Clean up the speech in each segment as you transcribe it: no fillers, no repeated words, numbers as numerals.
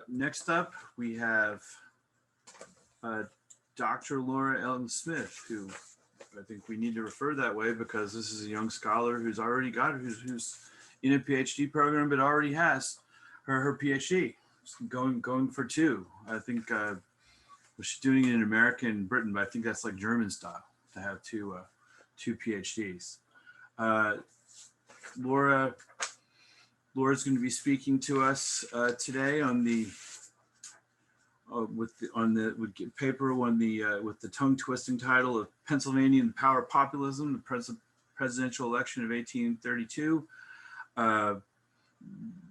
Next up, we have uh, Dr. Laura Ellen Smith, who I think we need to refer that way because this is a young scholar who's already got who's in a PhD program, but already has her PhD, going for two. I think she's doing it in America and Britain, but I think that's like German style to have two PhDs. Uh, Laura Laura's going to be speaking to us today on the with paper on the with the tongue twisting title of Pennsylvania and the Power of Populism, the presidential election of 1832,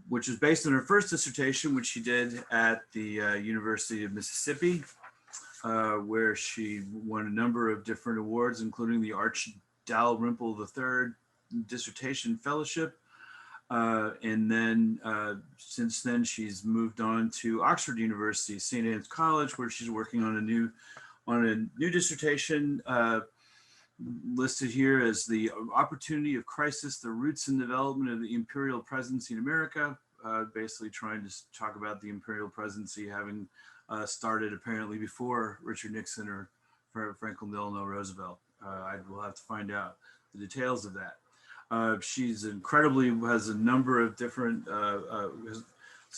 which is based on her first dissertation, which she did at the University of Mississippi, where she won a number of different awards, including the Arch Dalrymple III Dissertation Fellowship. And then since then, she's moved on to Oxford University, St. Anne's College, where she's working on a new dissertation listed here as the opportunity of crisis, the roots and development of the imperial presidency in America, basically trying to talk about the imperial presidency having started apparently before Richard Nixon or Franklin Delano Roosevelt. I will have to find out the details of that. She's has a number of different,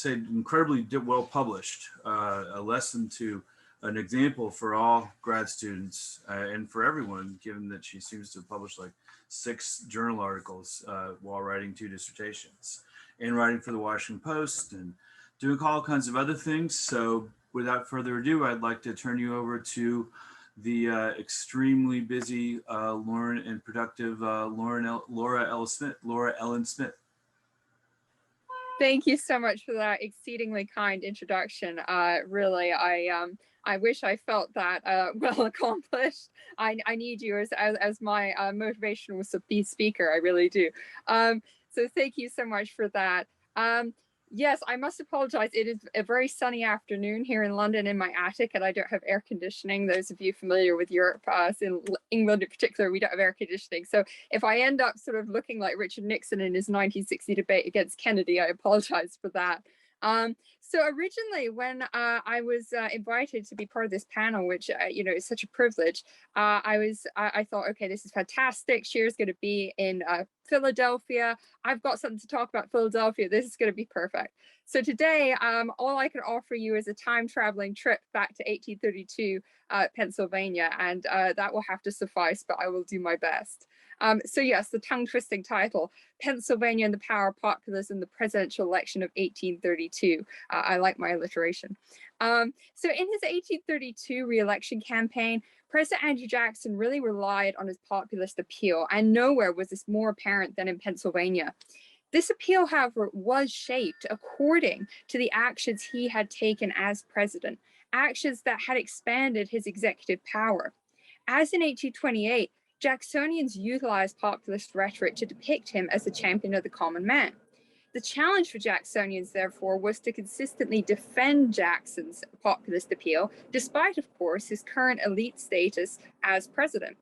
incredibly well published, a lesson to an example for all grad students and for everyone, given that she seems to have published like 6 journal articles while writing 2 dissertations and writing for the Washington Post and doing all kinds of other things. So without further ado, I'd like to turn you over to the extremely busy Lauren and productive Laura Ellen Smith. Thank you so much for that exceedingly kind introduction. Really, I wish I felt that well accomplished. I need you as my motivational speaker. I really do. So thank you so much for that. Yes, I must apologize. It is a very sunny afternoon here in London in my attic, and I don't have air conditioning. Those of you familiar with Europe, in England in particular, we don't have air conditioning. So if I end up sort of looking like Richard Nixon in his 1960 debate against Kennedy, I apologize for that. So originally, when I was invited to be part of this panel, which is such a privilege, I thought, okay, this is fantastic. SHEAR is going to be in Philadelphia. I've got something to talk about Philadelphia. This is going to be perfect. So today, all I can offer you is a time traveling trip back to 1832 Pennsylvania, and that will have to suffice, but I will do my best. So yes, the tongue-twisting title, Pennsylvania and the Power of Populism, the Presidential Election of 1832. I like my alliteration. So in his 1832 re-election campaign, President Andrew Jackson really relied on his populist appeal, and nowhere was this more apparent than in Pennsylvania. This appeal, however, was shaped according to the actions he had taken as president, actions that had expanded his executive power. As in 1828, Jacksonians utilized populist rhetoric to depict him as the champion of the common man. The challenge for Jacksonians, therefore, was to consistently defend Jackson's populist appeal, despite, of course, his current elite status as president.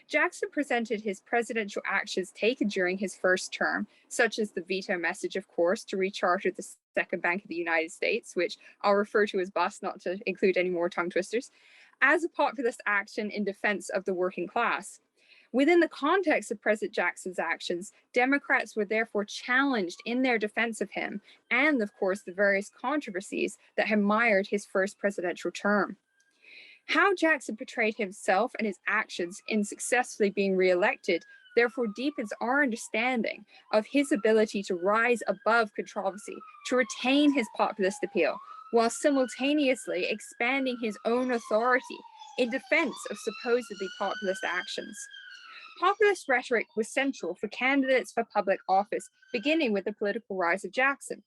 Jackson presented his presidential actions taken during his first term, such as the veto message, of course, to recharter the Second Bank of the United States, which I'll refer to as BUS, not to include any more tongue twisters, as a populist action in defense of the working class. Within the context of President Jackson's actions, Democrats were therefore challenged in their defense of him and, of course, the various controversies that had mired his first presidential term. How Jackson portrayed himself and his actions in successfully being reelected therefore deepens our understanding of his ability to rise above controversy, to retain his populist appeal, while simultaneously expanding his own authority in defense of supposedly populist actions. Populist rhetoric was central for candidates for public office, beginning with the political rise of Jackson.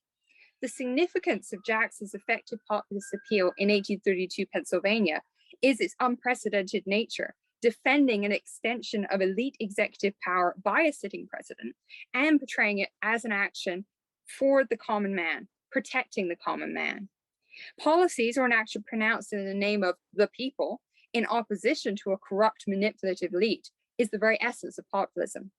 The significance of Jackson's effective populist appeal in 1832 Pennsylvania is its unprecedented nature, defending an extension of elite executive power by a sitting president and portraying it as an action for the common man, protecting the common man. Policies or an action pronounced in the name of the people in opposition to a corrupt, manipulative elite is the very essence of populism.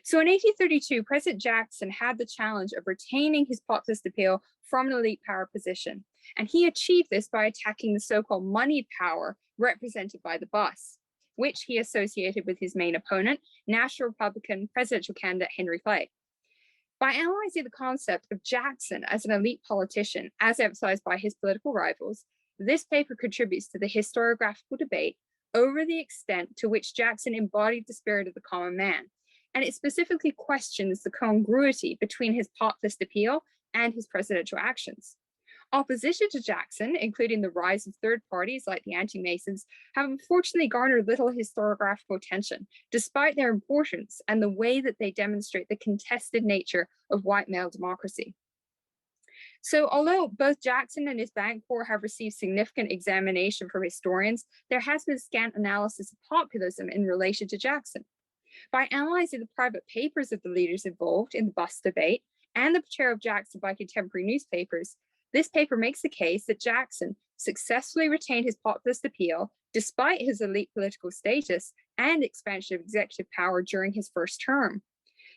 So in 1832, President Jackson had the challenge of retaining his populist appeal from an elite power position. And he achieved this by attacking the so-called moneyed power represented by the bus, which he associated with his main opponent, National Republican presidential candidate Henry Clay. By analyzing the concept of Jackson as an elite politician, as emphasized by his political rivals, this paper contributes to the historiographical debate over the extent to which Jackson embodied the spirit of the common man. And it specifically questions the congruity between his populist appeal and his presidential actions. Opposition to Jackson, including the rise of third parties like the anti-Masons, have unfortunately garnered little historiographical attention, despite their importance and the way that they demonstrate the contested nature of white male democracy. So although both Jackson and his bank corps have received significant examination from historians, there has been scant analysis of populism in relation to Jackson. By analyzing the private papers of the leaders involved in the bus debate and the portrayal of Jackson by contemporary newspapers, this paper makes the case that Jackson successfully retained his populist appeal despite his elite political status and expansion of executive power during his first term.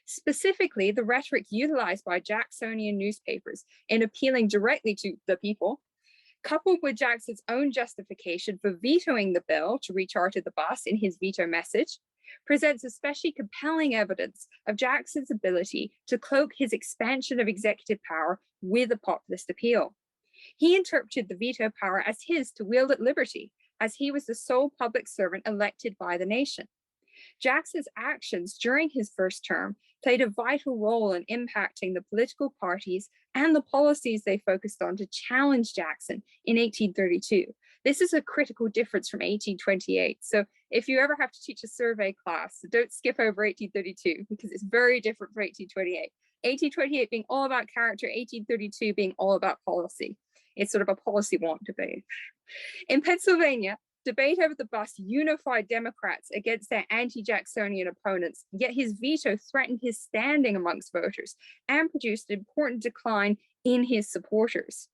Specifically, the rhetoric utilized by Jacksonian newspapers in appealing directly to the people, coupled with Jackson's own justification for vetoing the bill to recharter the bus in his veto message, presents especially compelling evidence of Jackson's ability to cloak his expansion of executive power with a populist appeal. He interpreted the veto power as his to wield at liberty, as he was the sole public servant elected by the nation. Jackson's actions during his first term played a vital role in impacting the political parties and the policies they focused on to challenge Jackson in 1832. This is a critical difference from 1828. So if you ever have to teach a survey class, don't skip over 1832 because it's very different from 1828. 1828 being all about character, 1832 being all about policy. It's sort of a policy wonk debate. In Pennsylvania, debate over the bus unified Democrats against their anti-Jacksonian opponents, yet his veto threatened his standing amongst voters and produced an important decline in his supporters.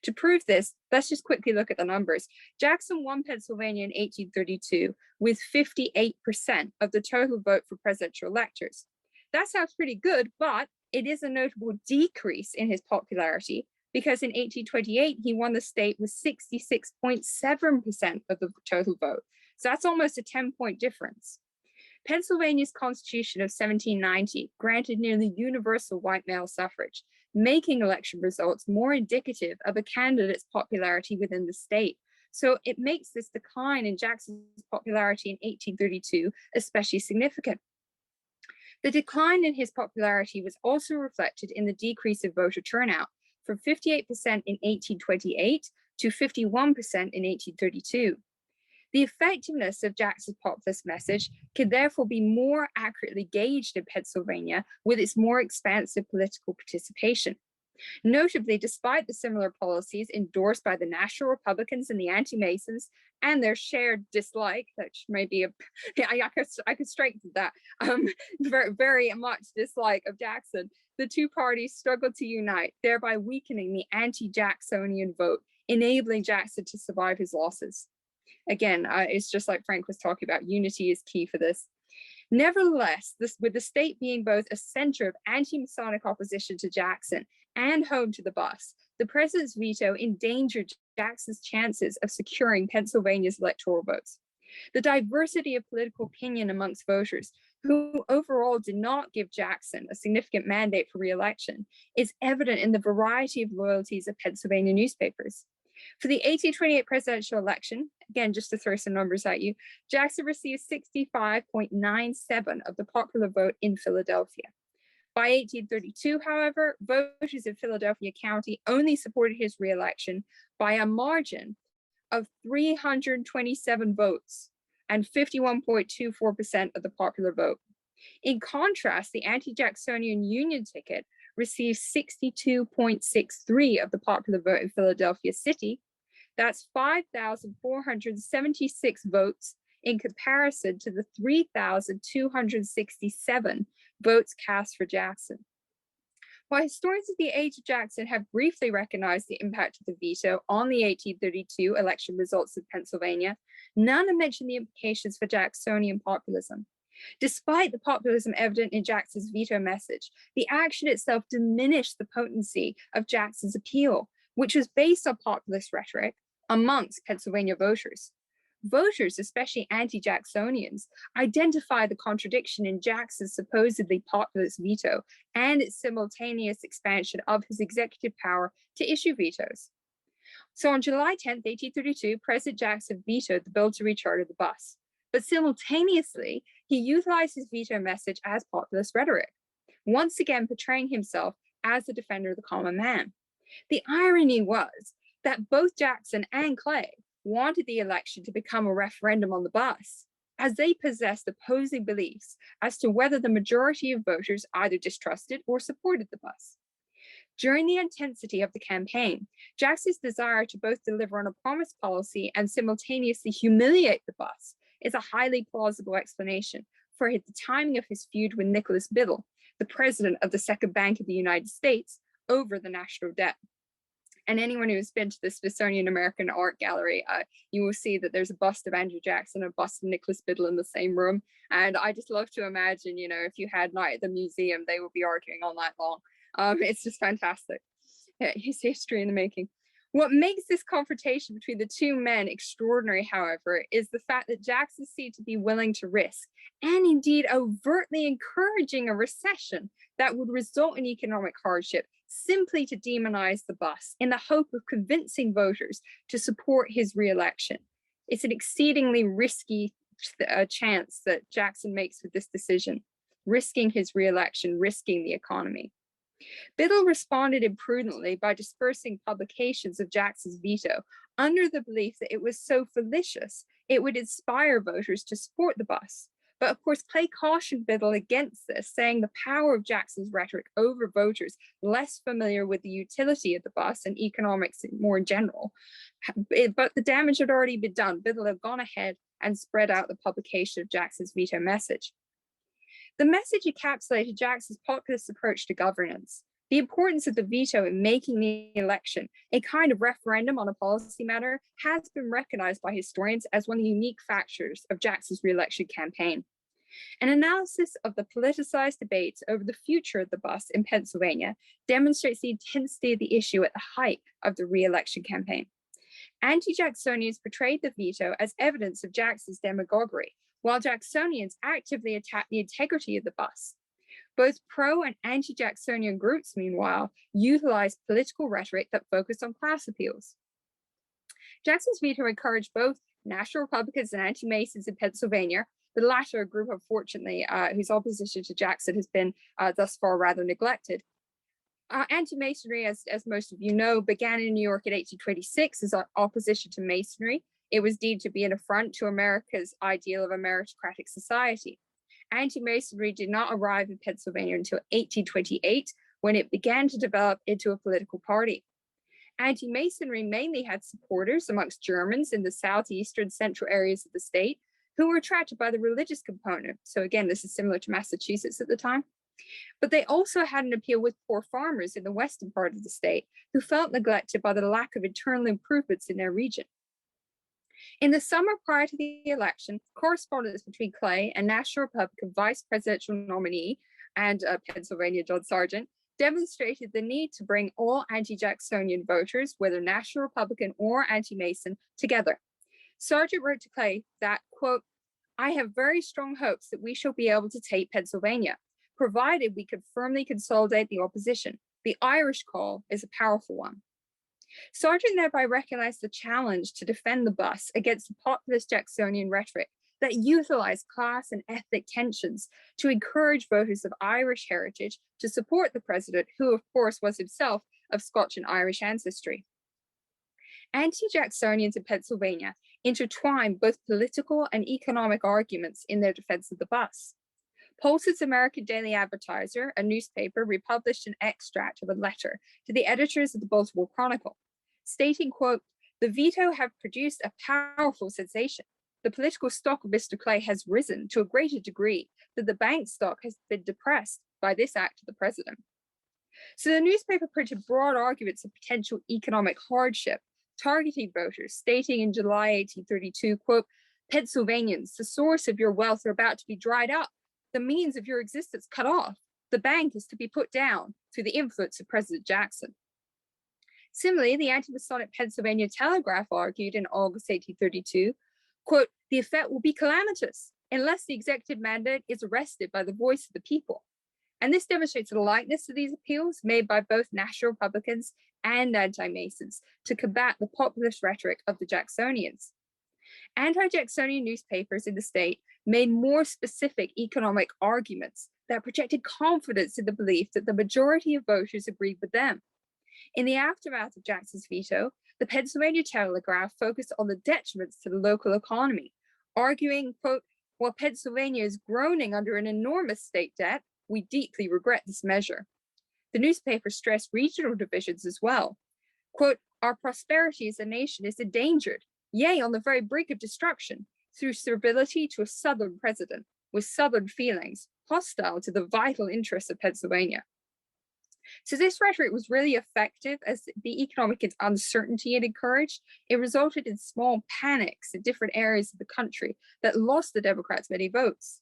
To prove this, let's just quickly look at the numbers. Jackson won Pennsylvania in 1832 with 58% of the total vote for presidential electors. That sounds pretty good, but it is a notable decrease in his popularity because in 1828, he won the state with 66.7% of the total vote. So that's almost a 10-point difference. Pennsylvania's Constitution of 1790 granted nearly universal white male suffrage, making election results more indicative of a candidate's popularity within the state. So it makes this decline in Jackson's popularity in 1832 especially significant. The decline in his popularity was also reflected in the decrease of voter turnout from 58% in 1828 to 51% in 1832. The effectiveness of Jackson's populist message can therefore be more accurately gauged in Pennsylvania with its more expansive political participation. Notably, despite the similar policies endorsed by the National Republicans and the anti-Masons and their shared dislike, which may be I could strengthen that, very, very much dislike of Jackson, the two parties struggled to unite, thereby weakening the anti-Jacksonian vote, enabling Jackson to survive his losses. Again, it's just like Frank was talking about, unity is key for this. Nevertheless, with the state being both a center of anti-Masonic opposition to Jackson and home to the bus, the president's veto endangered Jackson's chances of securing Pennsylvania's electoral votes. The diversity of political opinion amongst voters, who overall did not give Jackson a significant mandate for re-election, is evident in the variety of loyalties of Pennsylvania newspapers. For the 1828 presidential election, again, just to throw some numbers at you, Jackson received 65.97% of the popular vote in Philadelphia. By 1832, however, voters in Philadelphia County only supported his re-election by a margin of 327 votes and 51.24% of the popular vote. In contrast, the anti-Jacksonian Union ticket received 62.63% of the popular vote in Philadelphia City. That's 5,476 votes in comparison to the 3,267 votes cast for Jackson. While historians of the age of Jackson have briefly recognized the impact of the veto on the 1832 election results in Pennsylvania, none have mentioned the implications for Jacksonian populism. Despite the populism evident in Jackson's veto message, the action itself diminished the potency of Jackson's appeal, which was based on populist rhetoric amongst Pennsylvania voters. Voters, especially anti-Jacksonians, identify the contradiction in Jackson's supposedly populist veto and its simultaneous expansion of his executive power to issue vetoes. So on July 10, 1832, President Jackson vetoed the bill to recharter the bus. But simultaneously, he utilized his veto message as populist rhetoric, once again portraying himself as the defender of the common man. The irony was that both Jackson and Clay wanted the election to become a referendum on the bus, as they possessed opposing beliefs as to whether the majority of voters either distrusted or supported the bus. During the intensity of the campaign, Jackson's desire to both deliver on a promised policy and simultaneously humiliate the bus is a highly plausible explanation for the timing of his feud with Nicholas Biddle, the president of the Second Bank of the United States, over the national debt. And anyone who has been to the Smithsonian American Art Gallery, you will see that there's a bust of Andrew Jackson and a bust of Nicholas Biddle in the same room. And I just love to imagine, you know, if you had night at the museum, they would be arguing all night long. It's just fantastic. Yeah, his history in the making. What makes this confrontation between the two men extraordinary, however, is the fact that Jackson seemed to be willing to risk, and indeed overtly encouraging, a recession that would result in economic hardship simply to demonize the bus in the hope of convincing voters to support his re-election. It's an exceedingly risky chance that Jackson makes with this decision, risking his re-election, risking the economy. Biddle responded imprudently by dispersing publications of Jackson's veto under the belief that it was so fallacious it would inspire voters to support the bus. But of course, Clay cautioned Biddle against this, saying the power of Jackson's rhetoric over voters less familiar with the utility of the bus and economics more in general. But the damage had already been done. Biddle had gone ahead and spread out the publication of Jackson's veto message. The message encapsulated Jackson's populist approach to governance, the importance of the veto in making the election a kind of referendum on a policy matter has been recognized by historians as one of the unique factors of Jackson's re-election campaign. An analysis of the politicized debates over the future of the bus in Pennsylvania demonstrates the intensity of the issue at the height of the re-election campaign. Anti-Jacksonians portrayed the veto as evidence of Jackson's demagoguery, while Jacksonians actively attacked the integrity of the bus. Both pro and anti-Jacksonian groups, meanwhile, utilized political rhetoric that focused on class appeals. Jackson's veto encouraged both National Republicans and anti-Masons in Pennsylvania, the latter a group, unfortunately, whose opposition to Jackson has been thus far rather neglected. Anti-Masonry, as most of you know, began in New York in 1826 as opposition to Masonry. It was deemed to be an affront to America's ideal of a meritocratic society. Anti-Masonry did not arrive in Pennsylvania until 1828, when it began to develop into a political party. Anti-Masonry mainly had supporters amongst Germans in the southeastern central areas of the state who were attracted by the religious component. So again, this is similar to Massachusetts at the time. But they also had an appeal with poor farmers in the western part of the state who felt neglected by the lack of internal improvements in their region. In the summer prior to the election, correspondence between Clay and National Republican vice presidential nominee and Pennsylvania John Sargent demonstrated the need to bring all anti-Jacksonian voters, whether National Republican or anti-Mason, together. Sargent wrote to Clay that, quote, "I have very strong hopes that we shall be able to take Pennsylvania, provided we could firmly consolidate the opposition. The Irish call is a powerful one." Sargent thereby recognized the challenge to defend the bus against the populist Jacksonian rhetoric that utilized class and ethnic tensions to encourage voters of Irish heritage to support the president, who of course was himself of Scotch and Irish ancestry. Anti-Jacksonians in Pennsylvania intertwined both political and economic arguments in their defense of the bus. Pulse's American Daily Advertiser, a newspaper, republished an extract of a letter to the editors of the Baltimore Chronicle, stating, quote, "The veto have produced a powerful sensation. The political stock of Mr. Clay has risen to a greater degree that the bank stock has been depressed by this act of the president." So the newspaper printed broad arguments of potential economic hardship, targeting voters, stating in July 1832, quote, Pennsylvanians, the source of your wealth are about to be dried up, the means of your existence cut off. The bank is to be put down through the influence of President Jackson. Similarly, the anti-Masonic Pennsylvania Telegraph argued in August 1832, quote, the effect will be calamitous unless the executive mandate is arrested by the voice of the people. And this demonstrates the likeness of these appeals made by both national Republicans and anti-Masons to combat the populist rhetoric of the Jacksonians. Anti-Jacksonian newspapers in the state made more specific economic arguments that projected confidence in the belief that the majority of voters agreed with them. In the aftermath of Jackson's veto, the Pennsylvania Telegraph focused on the detriments to the local economy, arguing, quote, while Pennsylvania is groaning under an enormous state debt, we deeply regret this measure. The newspaper stressed regional divisions as well. Quote, our prosperity as a nation is endangered, yea, on the very brink of destruction, through servility to a Southern president with Southern feelings hostile to the vital interests of Pennsylvania. So this rhetoric was really effective as the economic uncertainty it encouraged. It resulted in small panics in different areas of the country that lost the Democrats many votes.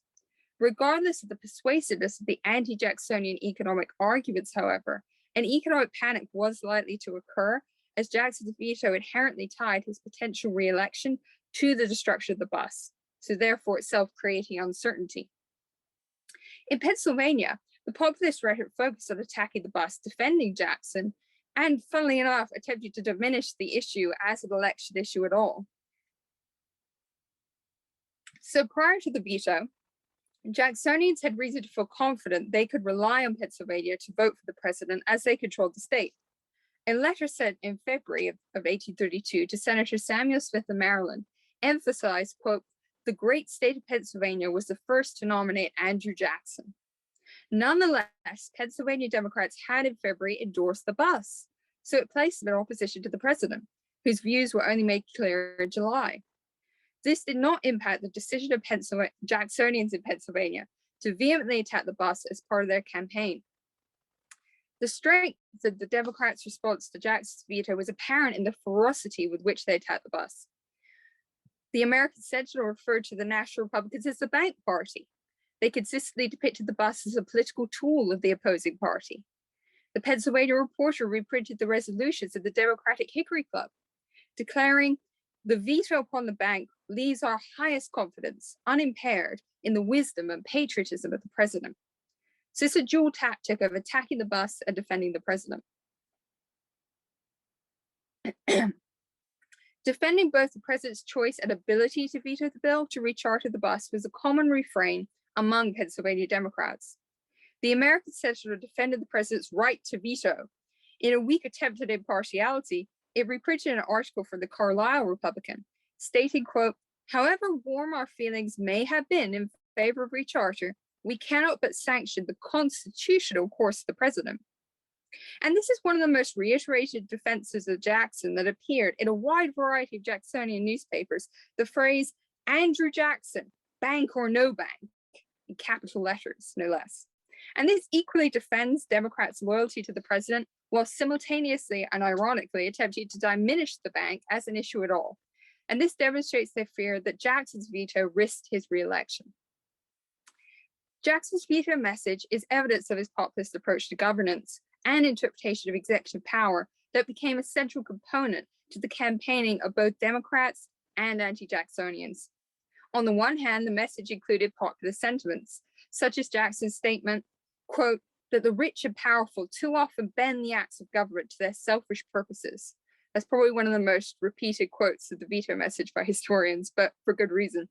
Regardless of the persuasiveness of the anti-Jacksonian economic arguments, however, an economic panic was likely to occur as Jackson's veto inherently tied his potential re-election to the destruction of the bus, so therefore itself creating uncertainty. In Pennsylvania, the populist rhetoric focused on attacking the bus, defending Jackson, and funnily enough, attempting to diminish the issue as an election issue at all. So prior to the veto, Jacksonians had reason to feel confident they could rely on Pennsylvania to vote for the president as they controlled the state. A letter sent in February of 1832 to Senator Samuel Smith of Maryland emphasized, quote, the great state of Pennsylvania was the first to nominate Andrew Jackson. Nonetheless, Pennsylvania Democrats had in February endorsed the bus, so it placed them in opposition to the president, whose views were only made clear in July. This did not impact the decision of Jacksonians in Pennsylvania to vehemently attack the bus as part of their campaign. The strength of the Democrats' response to Jackson's veto was apparent in the ferocity with which they attacked the bus. The American Sentinel referred to the National Republicans as the bank party. They consistently depicted the bus as a political tool of the opposing party. The Pennsylvania Reporter reprinted the resolutions of the Democratic Hickory Club, declaring, the veto upon the bank leaves our highest confidence unimpaired in the wisdom and patriotism of the president. So it's a dual tactic of attacking the bus and defending the president. Defending both the president's choice and ability to veto the bill to recharter the bus was a common refrain among Pennsylvania Democrats. The American Sentinel defended the president's right to veto. In a weak attempt at impartiality, it reprinted an article from the Carlisle Republican, stating, quote, however warm our feelings may have been in favor of recharter, we cannot but sanction the constitutional course of the president. And this is one of the most reiterated defenses of Jackson that appeared in a wide variety of Jacksonian newspapers, the phrase, Andrew Jackson, bank or no bank, in capital letters, no less. And this equally defends Democrats' loyalty to the president, while simultaneously and ironically attempting to diminish the bank as an issue at all. And this demonstrates their fear that Jackson's veto risked his re-election. Jackson's veto message is evidence of his populist approach to governance and interpretation of executive power that became a central component to the campaigning of both Democrats and anti-Jacksonians. On the one hand, the message included popular sentiments, such as Jackson's statement, quote, that the rich and powerful too often bend the acts of government to their selfish purposes. That's probably one of the most repeated quotes of the veto message by historians, but for good reason.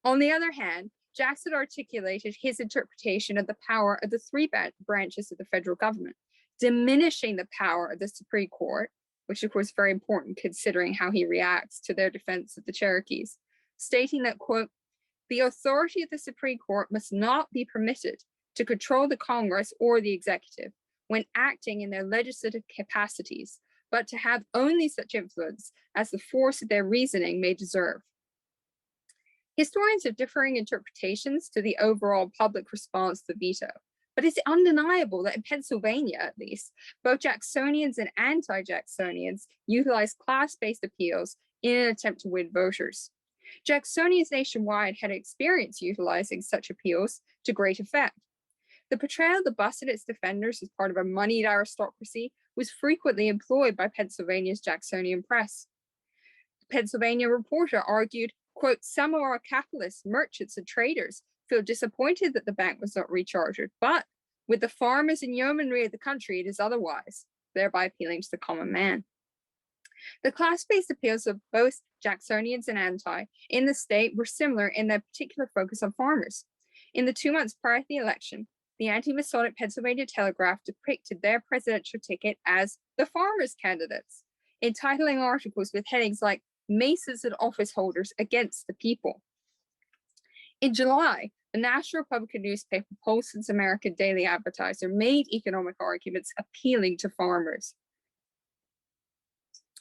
On the other hand, Jackson articulated his interpretation of the power of the three branches of the federal government, diminishing the power of the Supreme Court, which of course is very important considering how he reacts to their defense of the Cherokees, stating that, quote, the authority of the Supreme Court must not be permitted to control the Congress or the executive when acting in their legislative capacities, but to have only such influence as the force of their reasoning may deserve. Historians have differing interpretations to the overall public response to the veto, but it's undeniable that in Pennsylvania, at least, both Jacksonians and anti-Jacksonians utilized class-based appeals in an attempt to win voters. Jacksonians nationwide had experience utilizing such appeals to great effect. The portrayal of the bus and its defenders as part of a moneyed aristocracy was frequently employed by Pennsylvania's Jacksonian press. The Pennsylvania Reporter argued, quote, some of our capitalists, merchants, and traders feel disappointed that the bank was not rechartered, but with the farmers and yeomanry of the country, it is otherwise, thereby appealing to the common man. The class-based appeals of both Jacksonians and anti in the state were similar in their particular focus on farmers. In the 2 months prior to the election, the anti-Masonic Pennsylvania Telegraph depicted their presidential ticket as the farmers' candidates, entitling articles with headings like Masons and office holders against the people. In July, the National Republican newspaper Polson's American Daily Advertiser made economic arguments appealing to farmers.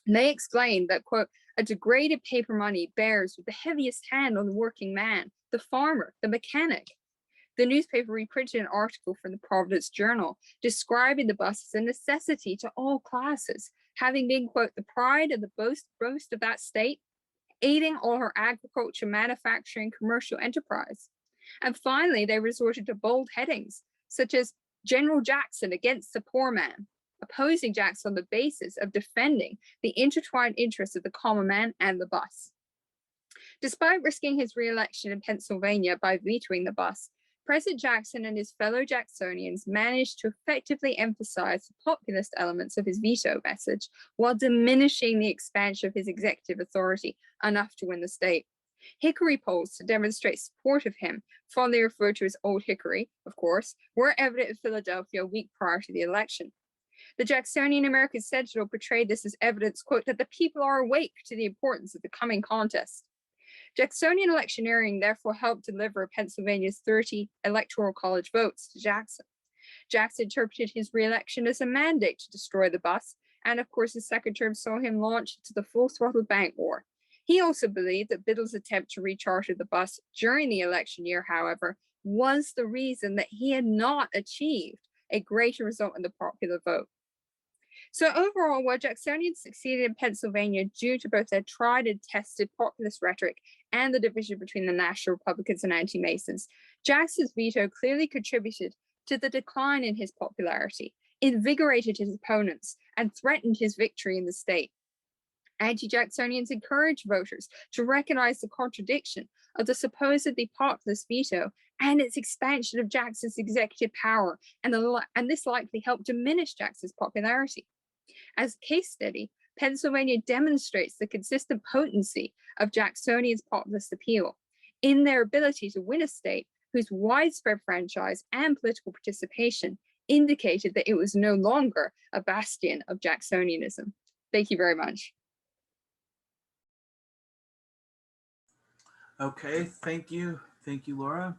They explained that, quote, a degraded paper money bears with the heaviest hand on the working man, the farmer, the mechanic. The newspaper reprinted an article from the Providence Journal describing the bus as a necessity to all classes, having been, quote, the pride and the boast of that state, aiding all her agriculture, manufacturing, commercial enterprise. And finally, they resorted to bold headings, such as General Jackson against the poor man, opposing Jackson on the basis of defending the intertwined interests of the common man and the bus. Despite risking his re-election in Pennsylvania by vetoing the bus, President Jackson and his fellow Jacksonians managed to effectively emphasize the populist elements of his veto message while diminishing the expansion of his executive authority enough to win the state. Hickory polls to demonstrate support of him, fondly referred to as Old Hickory, of course, were evident in Philadelphia a week prior to the election. The Jacksonian American Sentinel portrayed this as evidence, quote, that the people are awake to the importance of the coming contest. Jacksonian electioneering therefore helped deliver Pennsylvania's 30 electoral college votes to Jackson. Jackson interpreted his re-election as a mandate to destroy the bus, and of course his second term saw him launch into the full-throttle bank war. He also believed that Biddle's attempt to recharter the bus during the election year, however, was the reason that he had not achieved a greater result in the popular vote. So overall, while Jacksonians succeeded in Pennsylvania due to both their tried and tested populist rhetoric and the division between the National Republicans and anti-Masons, Jackson's veto clearly contributed to the decline in his popularity, invigorated his opponents, and threatened his victory in the state. Anti-Jacksonians encouraged voters to recognize the contradiction of the supposedly populist veto and its expansion of Jackson's executive power, and this likely helped diminish Jackson's popularity. As a case study, Pennsylvania demonstrates the consistent potency of Jacksonians' populist appeal in their ability to win a state whose widespread franchise and political participation indicated that it was no longer a bastion of Jacksonianism. Thank you very much. Okay, thank you. Thank you, Laura.